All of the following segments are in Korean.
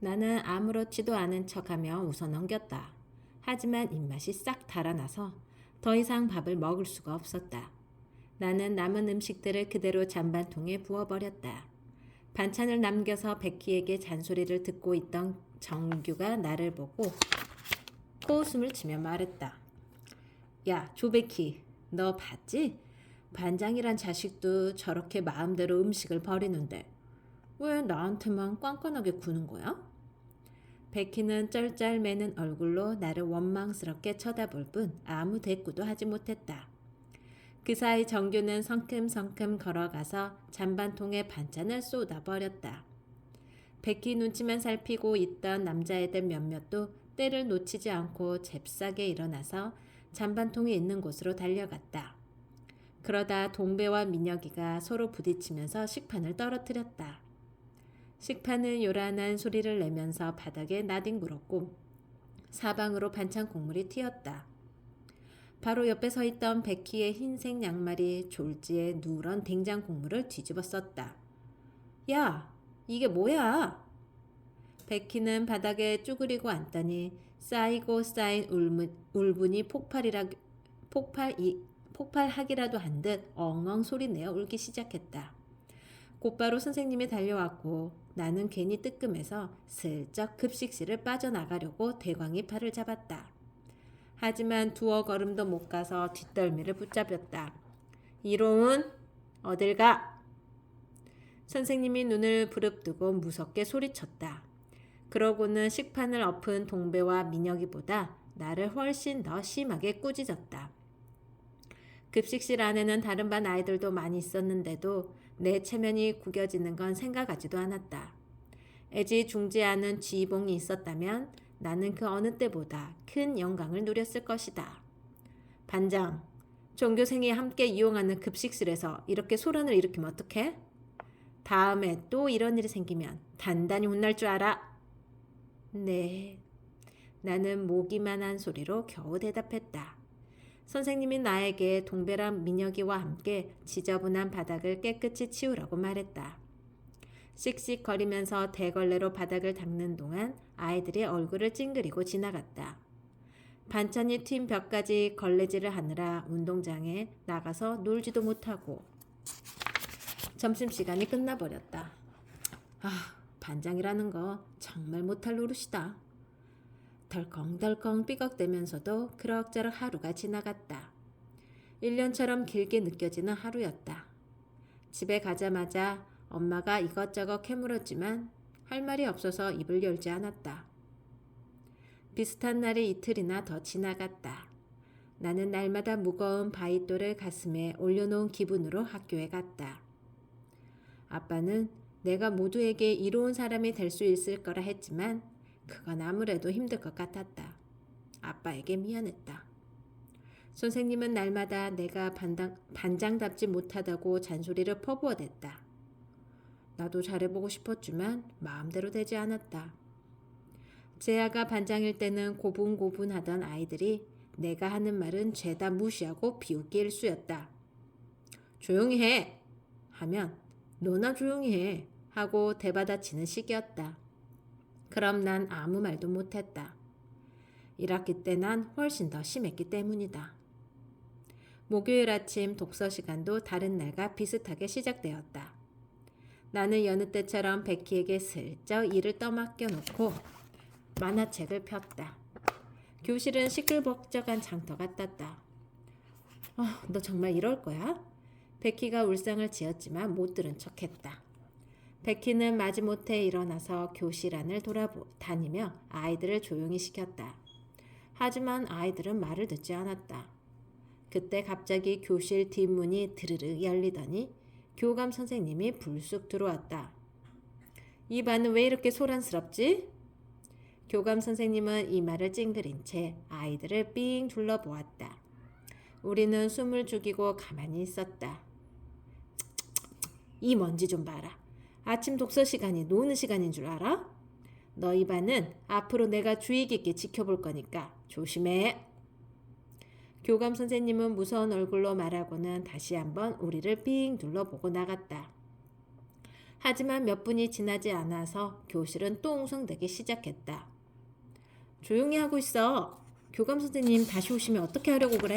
나는 아무렇지도 않은 척하며 웃어 넘겼다. 하지만 입맛이 싹 달아나서 더 이상 밥을 먹을 수가 없었다. 나는 남은 음식들을 그대로 잔반통에 부어버렸다. 반찬을 남겨서 베키에게 잔소리를 듣고 있던 정규가 나를 보고 코웃음을 치며 말했다. 야, 조베키, 너 봤지? 반장이란 자식도 저렇게 마음대로 음식을 버리는데 왜 나한테만 깐깐하게 구는 거야? 베키는 쩔쩔매는 얼굴로 나를 원망스럽게 쳐다볼 뿐 아무 대꾸도 하지 못했다. 그 사이 정규는 성큼성큼 걸어가서 잔반통에 반찬을 쏟아버렸다. 베키 눈치만 살피고 있던 남자애들 몇몇도 때를 놓치지 않고 잽싸게 일어나서 잔반통이 있는 곳으로 달려갔다. 그러다 동배와 민혁이가 서로 부딪히면서 식판을 떨어뜨렸다. 식판은 요란한 소리를 내면서 바닥에 나뒹굴었고 사방으로 반찬 국물이 튀었다. 바로 옆에 서 있던 베키의 흰색 양말이 졸지에 누런 된장 국물을 뒤집어 썼다. 야, 이게 뭐야? 베키는 바닥에 쭈그리고 앉더니 쌓이고 쌓인 울분이 폭발하기라도 한 듯 엉엉 소리내어 울기 시작했다. 곧바로 선생님이 달려왔고 나는 괜히 뜨끔해서 슬쩍 급식실을 빠져나가려고 대광이 팔을 잡았다. 하지만 두어 걸음도 못 가서 뒷덜미를 붙잡았다. 이로운 어딜 가? 선생님이 눈을 부릅뜨고 무섭게 소리쳤다. 그러고는 식판을 엎은 동배와 민혁이보다 나를 훨씬 더 심하게 꾸짖었다. 급식실 안에는 다른 반 아이들도 많이 있었는데도 내 체면이 구겨지는 건 생각하지도 않았다. 애지중지하는 지휘봉이 있었다면 나는 그 어느 때보다 큰 영광을 누렸을 것이다. 반장, 전교생이 함께 이용하는 급식실에서 이렇게 소란을 일으키면 어떡해? 다음에 또 이런 일이 생기면 단단히 혼날 줄 알아. 네. 나는 모기만한 소리로 겨우 대답했다. 선생님이 나에게 동배랑 민혁이와 함께 지저분한 바닥을 깨끗이 치우라고 말했다. 씩씩거리면서 대걸레로 바닥을 닦는 동안 아이들이 얼굴을 찡그리고 지나갔다. 반찬이 튄 벽까지 걸레질을 하느라 운동장에 나가서 놀지도 못하고 점심시간이 끝나버렸다. 반장이라는 거 정말 못할 노릇이다. 덜컹덜컹 삐걱대면서도 그럭저럭 하루가 지나갔다. 1년처럼 길게 느껴지는 하루였다. 집에 가자마자 엄마가 이것저것 캐물었지만 할 말이 없어서 입을 열지 않았다. 비슷한 날이 이틀이나 더 지나갔다. 나는 날마다 무거운 바위돌을 가슴에 올려놓은 기분으로 학교에 갔다. 아빠는 내가 모두에게 이로운 사람이 될 수 있을 거라 했지만 그건 아무래도 힘들 것 같았다. 아빠에게 미안했다. 선생님은 날마다 내가 반장답지 못하다고 잔소리를 퍼부어댔다. 나도 잘해보고 싶었지만 마음대로 되지 않았다. 재아가 반장일 때는 고분고분하던 아이들이 내가 하는 말은 죄다 무시하고 비웃기 일쑤였다. 조용히 해! 하면 너나 조용히 해! 하고 대받아치는 시기였다. 그럼 난 아무 말도 못했다. 1학기 때 난 훨씬 더 심했기 때문이다. 목요일 아침 독서 시간도 다른 날과 비슷하게 시작되었다. 나는 여느 때처럼 베키에게 슬쩍 일을 떠맡겨 놓고 만화책을 폈다. 교실은 시끌벅적한 장터 같았다. 너 정말 이럴 거야? 베키가 울상을 지었지만 못 들은 척했다. 베키는 마지못해 일어나서 교실 안을 돌아다니며 아이들을 조용히 시켰다. 하지만 아이들은 말을 듣지 않았다. 그때 갑자기 교실 뒷문이 드르르 열리더니 교감 선생님이 불쑥 들어왔다. 이 반은 왜 이렇게 소란스럽지? 교감 선생님은 이마를 찡그린 채 아이들을 삥 둘러보았다. 우리는 숨을 죽이고 가만히 있었다. 이 먼지 좀 봐라. 아침 독서 시간이 노는 시간인 줄 알아? 너희 반은 앞으로 내가 주의 깊게 지켜볼 거니까 조심해. 교감 선생님은 무서운 얼굴로 말하고는 다시 한번 우리를 삥 둘러보고 나갔다. 하지만 몇 분이 지나지 않아서 교실은 또 웅성대기 시작했다. 조용히 하고 있어. 교감 선생님 다시 오시면 어떻게 하려고 그래?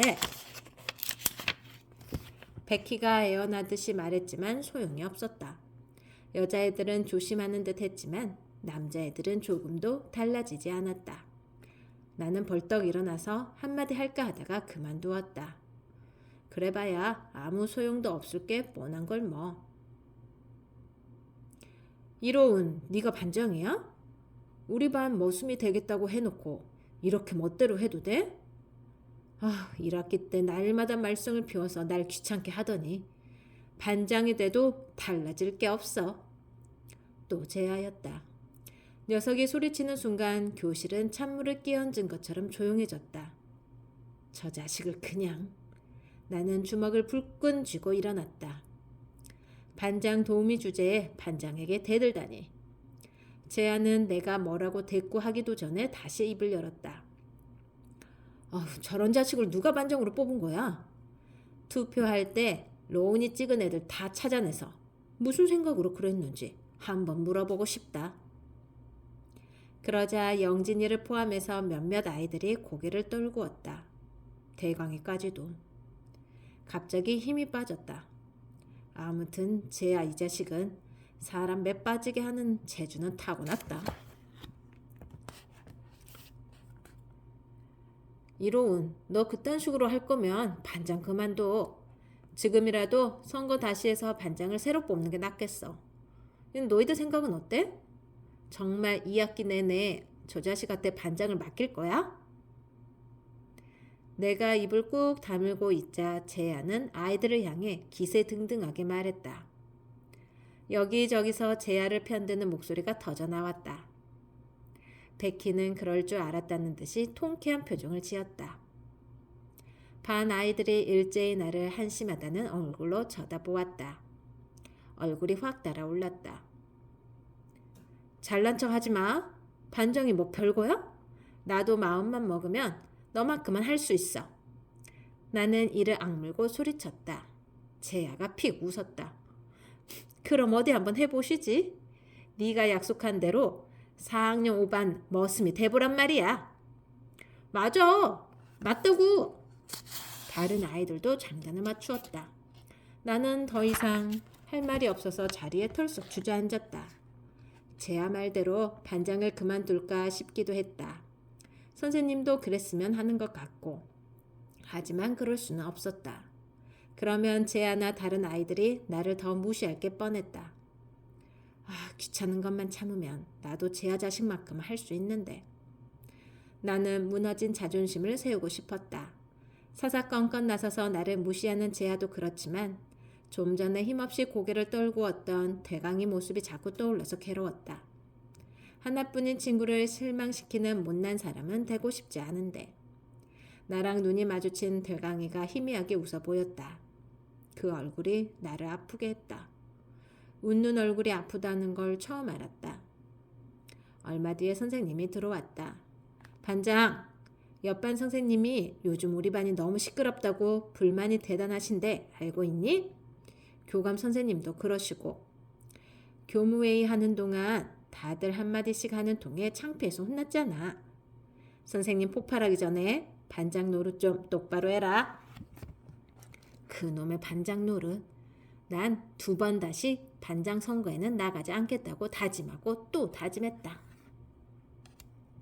베키가 애원하듯이 말했지만 소용이 없었다. 여자애들은 조심하는 듯 했지만 남자애들은 조금도 달라지지 않았다. 나는 벌떡 일어나서 한마디 할까 하다가 그만두었다. 그래봐야 아무 소용도 없을 게 뻔한 걸 뭐. 이로운, 네가 반장이야? 우리 반 머슴이 되겠다고 해놓고 이렇게 멋대로 해도 돼? 1학기 때 날마다 말썽을 피워서 날 귀찮게 하더니 반장이 돼도 달라질 게 없어. 또 제하였다. 녀석이 소리치는 순간 교실은 찬물을 끼얹은 것처럼 조용해졌다. 저 자식을 그냥. 나는 주먹을 불끈 쥐고 일어났다. 반장 도우미 주제에 반장에게 대들다니. 제아는 내가 뭐라고 대꾸하기도 전에 다시 입을 열었다. 저런 자식을 누가 반장으로 뽑은 거야? 투표할 때 로운이 찍은 애들 다 찾아내서 무슨 생각으로 그랬는지 한번 물어보고 싶다. 그러자 영진이를 포함해서 몇몇 아이들이 고개를 떨구었다. 대강이까지도. 갑자기 힘이 빠졌다. 아무튼 제야 이 자식은 사람 매 빠지게 하는 재주는 타고났다. 이로운, 너 그딴 식으로 할 거면 반장 그만둬. 지금이라도 선거 다시 해서 반장을 새로 뽑는 게 낫겠어. 너희들 생각은 어때? 정말 2학기 내내 저 자식한테 반장을 맡길 거야? 내가 입을 꾹 다물고 있자 제아는 아이들을 향해 기세등등하게 말했다. 여기저기서 제아를 편드는 목소리가 터져 나왔다. 베키는 그럴 줄 알았다는 듯이 통쾌한 표정을 지었다. 반 아이들이 일제히 나를 한심하다는 얼굴로 쳐다보았다. 얼굴이 확 달아올랐다. 잘난 척 하지 마. 반장이 뭐 별거야? 나도 마음만 먹으면 너만큼은 할 수 있어. 나는 이를 악물고 소리쳤다. 제아가 픽 웃었다. 그럼 어디 한번 해보시지. 네가 약속한 대로 4학년 5반 머슴이 돼보란 말이야. 맞다고. 다른 아이들도 장단을 맞추었다. 나는 더 이상 할 말이 없어서 자리에 털썩 주저앉았다. 제아 말대로 반장을 그만둘까 싶기도 했다. 선생님도 그랬으면 하는 것 같고. 하지만 그럴 수는 없었다. 그러면 제아나 다른 아이들이 나를 더 무시할 게 뻔했다. 귀찮은 것만 참으면 나도 제아 자식만큼 할 수 있는데. 나는 무너진 자존심을 세우고 싶었다. 사사건건 나서서 나를 무시하는 제아도 그렇지만 좀 전에 힘없이 고개를 떨구었던 대강이 모습이 자꾸 떠올라서 괴로웠다. 하나뿐인 친구를 실망시키는 못난 사람은 되고 싶지 않은데. 나랑 눈이 마주친 대강이가 희미하게 웃어 보였다. 그 얼굴이 나를 아프게 했다. 웃는 얼굴이 아프다는 걸 처음 알았다. 얼마 뒤에 선생님이 들어왔다. 반장, 옆반 선생님이 요즘 우리 반이 너무 시끄럽다고 불만이 대단하신데 알고 있니? 교감 선생님도 그러시고. 교무회의 하는 동안 다들 한마디씩 하는 통에 창피해서 혼났잖아. 선생님 폭발하기 전에 반장 노릇 좀 똑바로 해라. 그놈의 반장 노릇. 난 2번 다시 반장 선거에는 나가지 않겠다고 다짐하고 또 다짐했다.